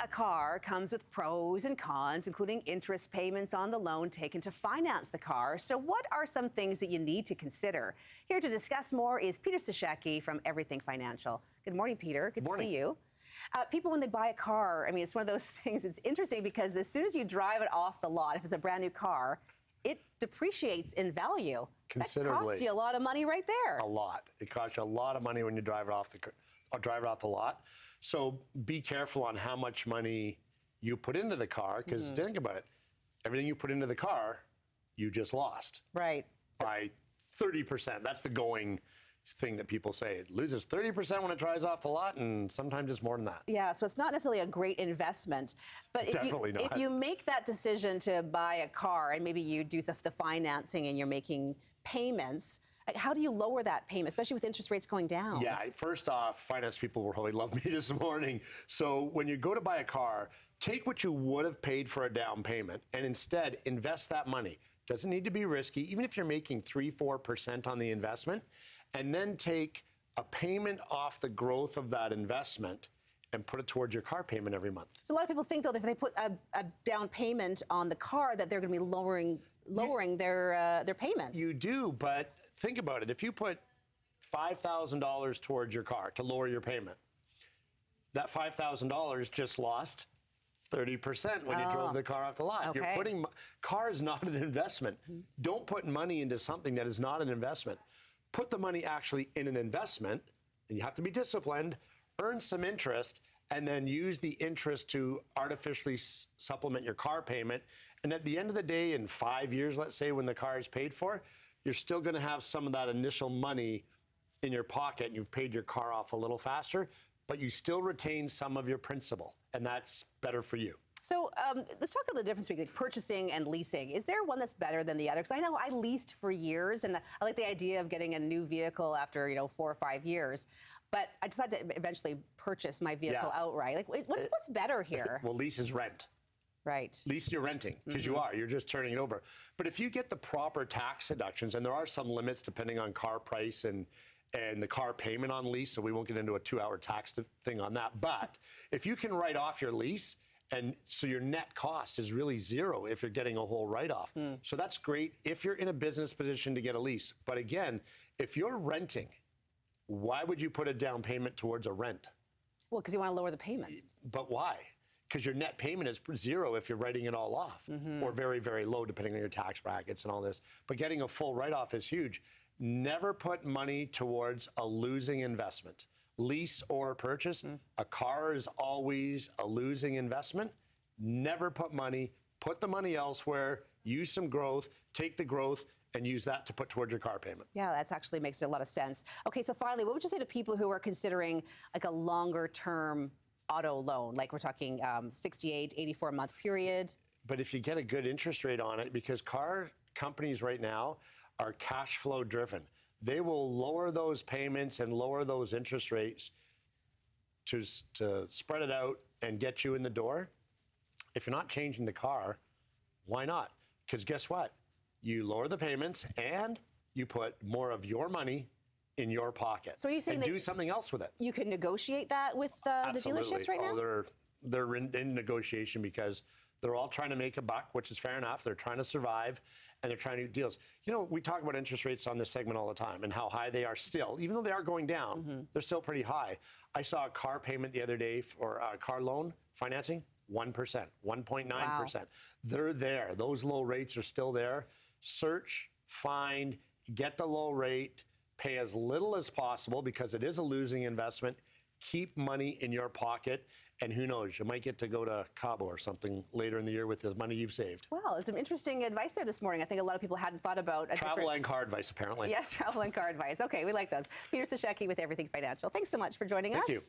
a car comes with pros and cons, including interest payments on the loan taken to finance the car. So what are some things that you need to consider? Here to discuss more is Peter Stashecki from Everything Financial. Good morning, Peter. Good to see you. People, when they buy a car, I mean, it's one of those things, it's interesting because as soon as you drive it off the lot, if it's a brand new car, it depreciates in value. Considerably. That costs you a lot of money right there. A lot. It costs you a lot of money when you drive it off the lot. So be careful on how much money you put into the car, because think about it. Everything you put into the car, you just lost. Right. By 30%. That's the going thing that people say. It loses 30% when it drives off the lot, and sometimes it's more than that. Yeah, so it's not necessarily a great investment. But if you make that decision to buy a car and maybe you do the financing and you're making payments, how do you lower that payment, especially with interest rates going down? Yeah, first off, finance people will probably love me this morning. So when you go to buy a car, take what you would have paid for a down payment and instead invest that money. Doesn't need to be risky, even if you're making 3-4% on the investment, and then take a payment off the growth of that investment and put it towards your car payment every month. So a lot of people think, though, that if they put a down payment on the car, that they're going to be lowering their payments. You do, but think about it. If you put $5,000 towards your car to lower your payment, that $5,000 just lost 30% when you drove the car off the lot. Okay. Car is not an investment. Don't put money into something that is not an investment. Put the money actually in an investment, and you have to be disciplined, earn some interest, and then use the interest to artificially supplement your car payment. And at the end of the day, in 5 years, let's say, when the car is paid for, you're still going to have some of that initial money in your pocket, and you've paid your car off a little faster, but you still retain some of your principal, and that's better for you. So let's talk about the difference between purchasing and leasing. Is there one that's better than the other? Because I know I leased for years, and I like the idea of getting a new vehicle after 4 or 5 years. But I decided to eventually purchase my vehicle outright. Like, what's better here? Well, lease is rent. Right. Lease you're renting, because you're just turning it over. But if you get the proper tax deductions, and there are some limits depending on car price and the car payment on lease, so we won't get into a 2-hour tax thing on that. But if you can write off your lease, and so your net cost is really zero if you're getting a whole write-off. So that's great if you're in a business position to get a lease. But again, if you're renting, why would you put a down payment towards a rent? Well, because you want to lower the payments. But why? Because your net payment is zero if you're writing it all off, or very, very low depending on your tax brackets and all this. But getting a full write-off is huge. Never put money towards a losing investment. Lease or purchase, a car is always a losing investment. Never put the money elsewhere, use some growth, take the growth, and use that to put towards your car payment. Yeah, that actually makes a lot of sense. Okay, so finally, what would you say to people who are considering like a longer term auto loan? Like we're talking 68, 84-month period. But if you get a good interest rate on it, because car companies right now are cash flow driven. They will lower those payments and lower those interest rates to spread it out and get you in the door. If you're not changing the car, why not? Because guess what? You lower the payments and you put more of your money in your pocket. So are you saying and do something else with it? You can negotiate that with the dealerships right now? They're in negotiation because they're all trying to make a buck, which is fair enough. They're trying to survive, and they're trying to do deals. We talk about interest rates on this segment all the time and how high they are still. Even though they are going down, they're still pretty high. I saw a car payment the other day for a car loan financing, 1%, 1.9%. Wow. They're there. Those low rates are still there. Search, find, get the low rate, pay as little as possible because it is a losing investment. Keep money in your pocket, and who knows, you might get to go to Cabo or something later in the year with the money you've saved. Well, it's some interesting advice there this morning. I think a lot of people hadn't thought about travel and car advice, apparently. Yeah, travel and car advice. Okay, we like those. Peter Stashecki with Everything Financial. Thanks so much for joining us. Thank you.